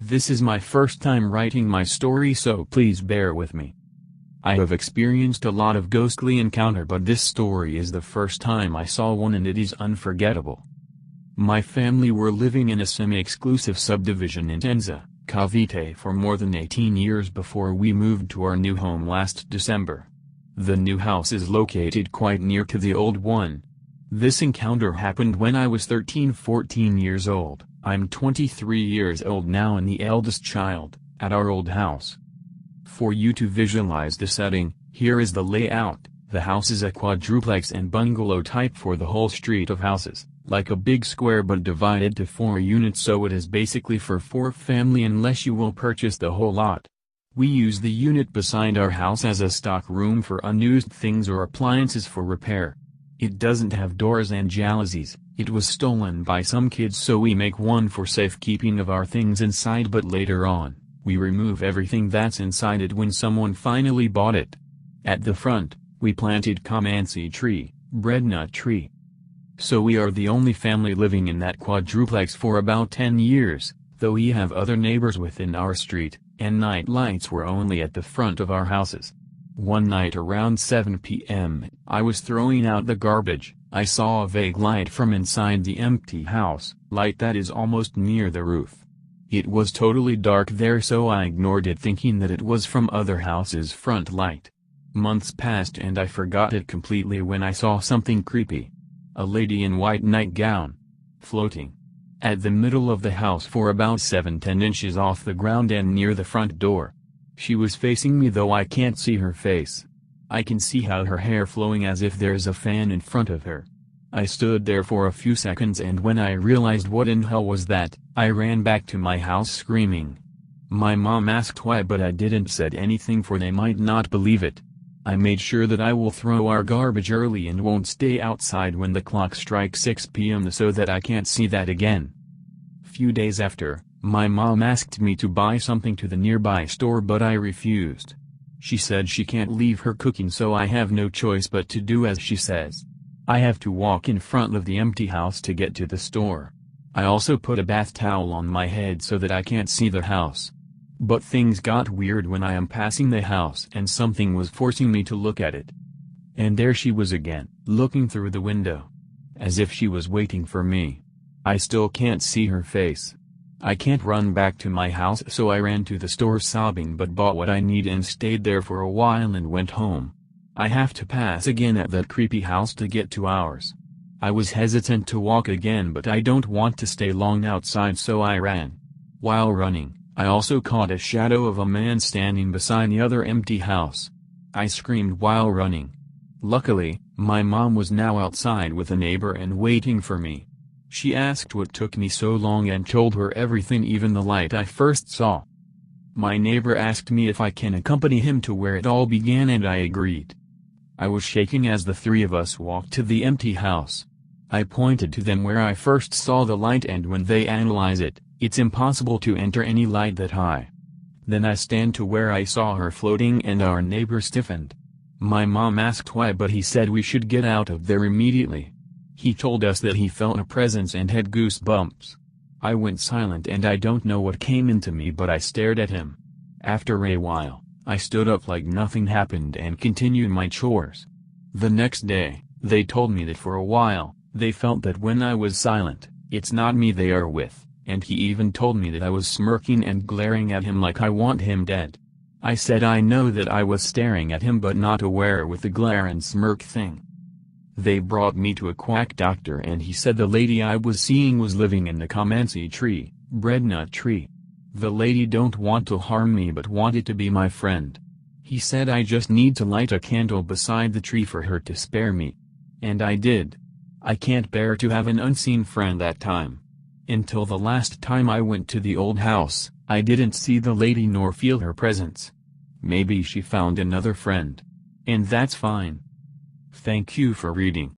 This is my first time writing my story, so please bear with me. I have experienced a lot of ghostly encounter, but this story is the first time I saw one and it is unforgettable. My family were living in a semi-exclusive subdivision in Tenza, Cavite for more than 18 years before we moved to our new home last December. The new house is located quite near to the old one. This encounter happened when I was 13-14 years old. I'm 23 years old now and the eldest child, at our old house. For you to visualize the setting, here is the layout. The house is a quadruplex and bungalow type for the whole street of houses, like a big square but divided to 4 units, so it is basically for 4 family unless you will purchase the whole lot. We use the unit beside our house as a stock room for unused things or appliances for repair. It doesn't have doors and jalousies. It was stolen by some kids, so we make one for safekeeping of our things inside, but later on, we remove everything that's inside it when someone finally bought it. At the front, we planted Kamansi tree, breadnut tree. So we are the only family living in that quadruplex for about 10 years, though we have other neighbors within our street, and night lights were only at the front of our houses. One night around 7 p.m., I was throwing out the garbage. I saw a vague light from inside the empty house, light that is almost near the roof. It was totally dark there, so I ignored it thinking that it was from other houses' front light. Months passed and I forgot it completely when I saw something creepy. A lady in white nightgown, floating at the middle of the house for about 7-10 inches off the ground and near the front door. She was facing me, though I can't see her face. I can see how her hair flowing as if there's a fan in front of her. I stood there for a few seconds, and when I realized what in hell was that, I ran back to my house screaming. My mom asked why, but I didn't said anything for they might not believe it. I made sure that I will throw our garbage early and won't stay outside when the clock strikes 6 p.m. so that I can't see that again. Few days after, my mom asked me to buy something to the nearby store, but I refused. She said she can't leave her cooking, so I have no choice but to do as she says. I have to walk in front of the empty house to get to the store. I also put a bath towel on my head so that I can't see the house. But things got weird when I am passing the house and something was forcing me to look at it. And there she was again, looking through the window. As if she was waiting for me. I still can't see her face. I can't run back to my house, so I ran to the store sobbing, but bought what I need and stayed there for a while and went home. I have to pass again at that creepy house to get to ours. I was hesitant to walk again, but I don't want to stay long outside, so I ran. While running, I also caught a shadow of a man standing beside the other empty house. I screamed while running. Luckily, my mom was now outside with a neighbor and waiting for me. She asked what took me so long and told her everything, even the light I first saw. My neighbor asked me if I can accompany him to where it all began, and I agreed. I was shaking as the 3 of us walked to the empty house. I pointed to them where I first saw the light, and when they analyze it, it's impossible to enter any light that high. Then I stand to where I saw her floating and our neighbor stiffened. My mom asked why, but he said we should get out of there immediately. He told us that he felt a presence and had goosebumps. I went silent and I don't know what came into me, but I stared at him. After a while, I stood up like nothing happened and continued my chores. The next day, they told me that for a while, they felt that when I was silent, it's not me they are with, and he even told me that I was smirking and glaring at him like I want him dead. I said I know that I was staring at him but not aware with the glare and smirk thing. They brought me to a quack doctor and he said the lady I was seeing was living in the Kamansi tree, breadnut tree. The lady don't want to harm me but wanted to be my friend. He said I just need to light a candle beside the tree for her to spare me. And I did. I can't bear to have an unseen friend that time. Until the last time I went to the old house, I didn't see the lady nor feel her presence. Maybe she found another friend. And that's fine. Thank you for reading.